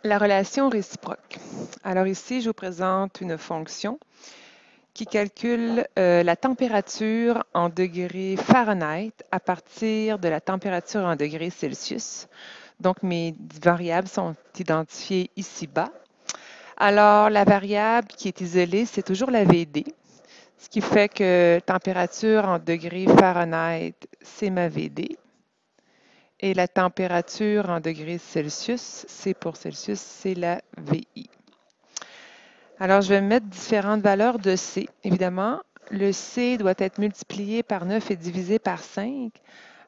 La relation réciproque. Alors ici, je vous présente une fonction qui calcule la température en degrés Fahrenheit à partir de la température en degrés Celsius. Donc, mes variables sont identifiées ici-bas. Alors, la variable qui est isolée, c'est toujours la VD, ce qui fait que température en degrés Fahrenheit, c'est ma VD. Et la température en degrés Celsius, C pour Celsius, c'est la VI. Alors, je vais mettre différentes valeurs de C. Évidemment, le C doit être multiplié par 9 et divisé par 5.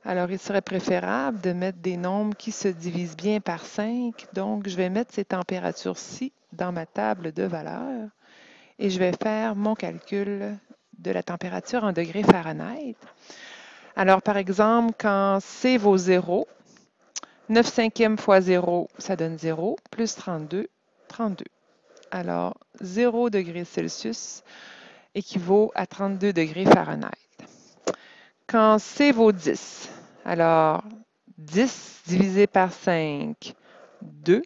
Alors, il serait préférable de mettre des nombres qui se divisent bien par 5. Donc, je vais mettre ces températures-ci dans ma table de valeurs et je vais faire mon calcul de la température en degrés Fahrenheit. Alors, par exemple, quand C vaut 0, 9 cinquièmes fois 0, ça donne 0, plus 32, 32. Alors, 0 degrés Celsius équivaut à 32 degrés Fahrenheit. Quand C vaut 10, alors 10 divisé par 5, 2.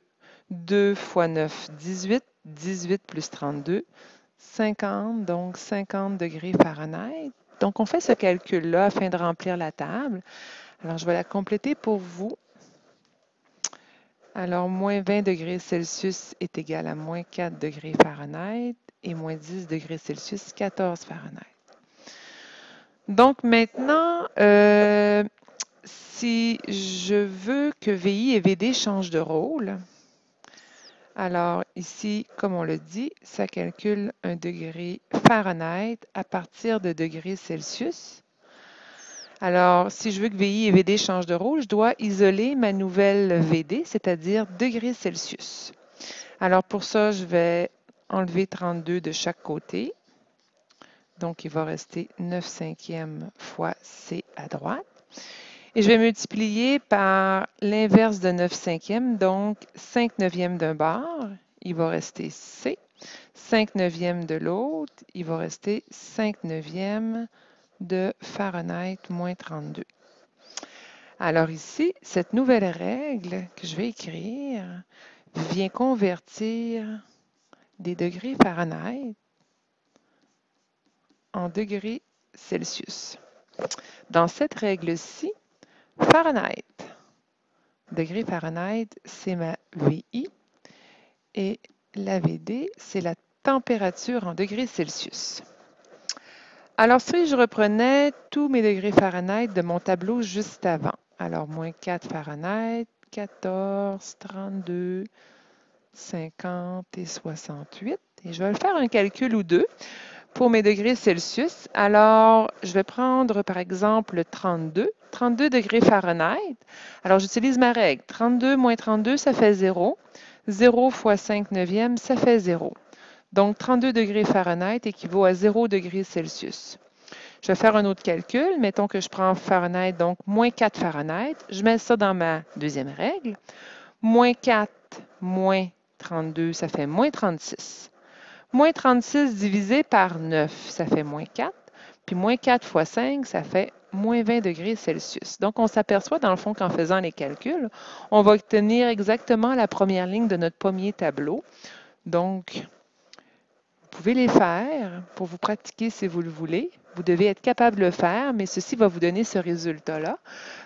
2 fois 9, 18. 18 plus 32, 50. Donc, 50 degrés Fahrenheit. Donc, on fait ce calcul-là afin de remplir la table. Alors, je vais la compléter pour vous. Alors, moins 20 degrés Celsius est égal à moins 4 degrés Fahrenheit et moins 10 degrés Celsius, 14 Fahrenheit. Donc, maintenant, si je veux que VI et VD changent de rôle, alors ici, comme on le dit, ça calcule un degré Fahrenheit à partir de degrés Celsius. Alors, si je veux que VI et VD changent de rôle, je dois isoler ma nouvelle VD, c'est-à-dire degrés Celsius. Alors, pour ça, je vais enlever 32 de chaque côté. Donc, il va rester 9 cinquièmes fois C à droite. Et je vais multiplier par l'inverse de 9 cinquièmes, donc 5 neuvièmes d'un bord, il va rester C. 5 neuvièmes de l'autre, il va rester 5 neuvièmes de Fahrenheit moins 32. Alors ici, cette nouvelle règle que je vais écrire vient convertir des degrés Fahrenheit en degrés Celsius. Dans cette règle-ci, Fahrenheit, degrés Fahrenheit, c'est ma VI et la VD, c'est la température en degrés Celsius. Alors, si je reprenais tous mes degrés Fahrenheit de mon tableau juste avant, alors moins 4 Fahrenheit, 14, 32, 50 et 68, et je vais faire un calcul ou deux pour mes degrés Celsius. Alors, je vais prendre par exemple 32, 32 degrés Fahrenheit. Alors, j'utilise ma règle. 32 moins 32, ça fait 0. 0 fois 5 neuvièmes, ça fait 0. Donc, 32 degrés Fahrenheit équivaut à 0 degrés Celsius. Je vais faire un autre calcul. Mettons que je prends Fahrenheit, donc moins 4 Fahrenheit. Je mets ça dans ma deuxième règle. Moins 4 moins 32, ça fait moins 36. Moins 36 divisé par 9, ça fait moins 4. Puis moins 4 fois 5, ça fait moins 20 degrés Celsius. Donc, on s'aperçoit dans le fond qu'en faisant les calculs, on va obtenir exactement la première ligne de notre premier tableau. Donc, vous pouvez les faire pour vous pratiquer si vous le voulez. Vous devez être capable de le faire, mais ceci va vous donner ce résultat-là.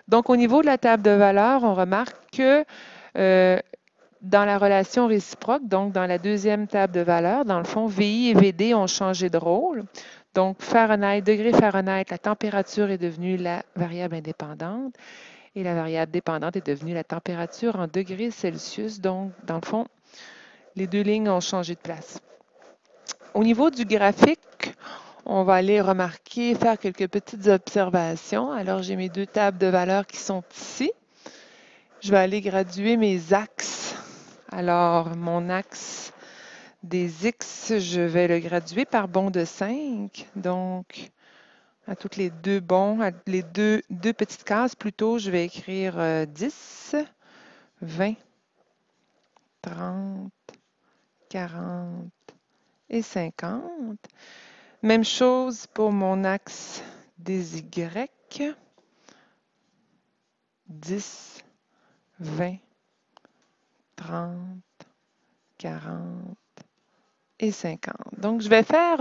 Donc, au niveau de la table de valeurs, on remarque que dans la relation réciproque, donc dans la deuxième table de valeurs, dans le fond, VI et VD ont changé de rôle. Donc, Fahrenheit, degré Fahrenheit, la température est devenue la variable indépendante et la variable dépendante est devenue la température en degrés Celsius. Donc, dans le fond, les deux lignes ont changé de place. Au niveau du graphique, on va aller remarquer, faire quelques petites observations. Alors, j'ai mes deux tables de valeurs qui sont ici. Je vais aller graduer mes axes. Alors, mon axe des X, je vais le graduer par bond de 5. Donc, à toutes les deux bonds, à les deux petites cases plutôt, je vais écrire 10, 20, 30, 40 et 50. Même chose pour mon axe des Y. 10, 20, 30, 40 et 50. Donc, je vais faire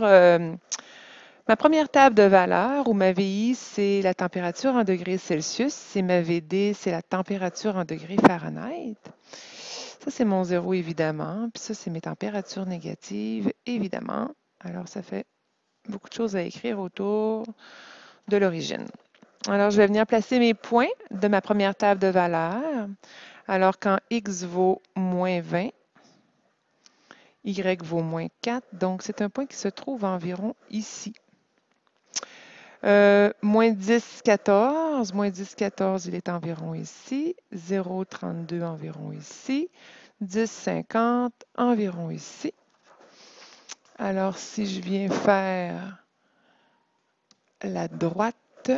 ma première table de valeurs où ma VI, c'est la température en degrés Celsius et ma VD, c'est la température en degrés Fahrenheit. Ça, c'est mon zéro, évidemment. Puis ça, c'est mes températures négatives, évidemment. Alors, ça fait beaucoup de choses à écrire autour de l'origine. Alors, je vais venir placer mes points de ma première table de valeurs. Alors, quand x vaut moins 20, y vaut moins 4. Donc, c'est un point qui se trouve environ ici. Moins 10, 14. Moins 10, 14, il est environ ici. 0, 32 environ ici. 10, 50 environ ici. Alors, si je viens faire la droite,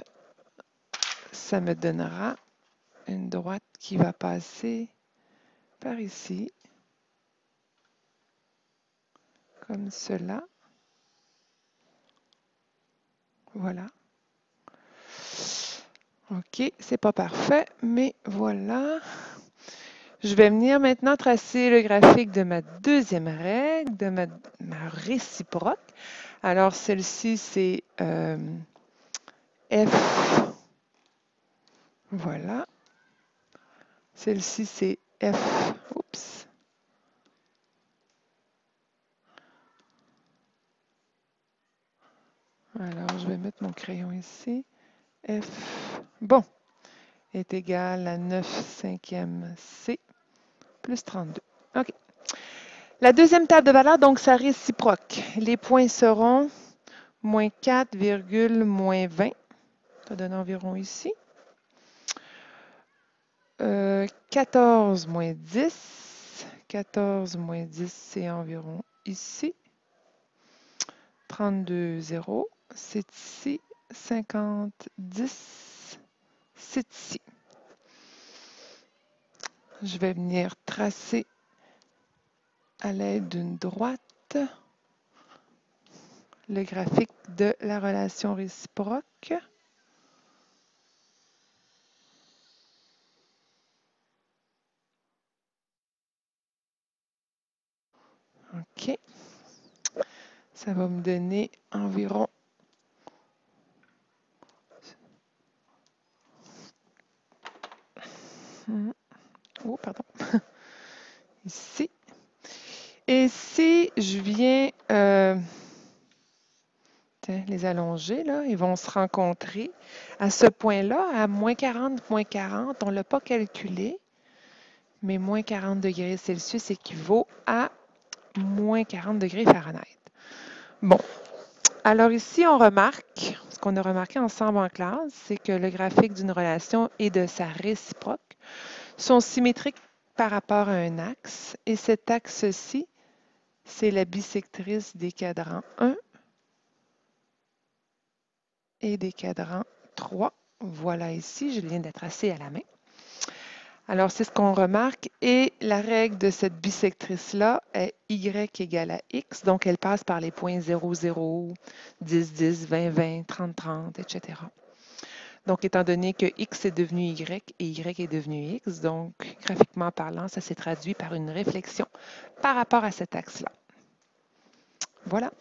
ça me donnera une droite qui va passer par ici, comme cela. Voilà. OK, c'est pas parfait, mais voilà. Je vais venir maintenant tracer le graphique de ma deuxième règle, de ma réciproque. Alors, celle-ci, c'est F. Voilà. Celle-ci, c'est F. Oups. Alors, je vais mettre mon crayon ici. F, bon, est égal à 9 cinquièmes C plus 32. OK. La deuxième table de valeurs, donc, sa réciproque. Les points seront moins 4, moins 20. Ça donne environ ici. 14 moins 10. 14 moins 10, c'est environ ici. 32, 0. C'est ici. 50, 10. C'est ici. Je vais venir tracer à l'aide d'une droite le graphique de la relation réciproque. OK. Ça va me donner environ oh, pardon. Ici. Et si je viens les allonger, là, ils vont se rencontrer à ce point-là, à moins 40, on ne l'a pas calculé, mais moins 40 degrés Celsius équivaut à moins 40 degrés Fahrenheit. Bon, alors ici, on remarque, ce qu'on a remarqué ensemble en classe, c'est que le graphique d'une relation et de sa réciproque sont symétriques par rapport à un axe, et cet axe-ci, c'est la bisectrice des cadrans 1 et des cadrans 3. Voilà ici, je viens de la tracer à la main. Alors, c'est ce qu'on remarque. Et la règle de cette bisectrice-là est y égale à x. Donc, elle passe par les points 0, 0, 10, 10, 20, 20, 30, 30, etc. Donc, étant donné que x est devenu y et y est devenu x, donc, graphiquement parlant, ça s'est traduit par une réflexion par rapport à cet axe-là. Voilà.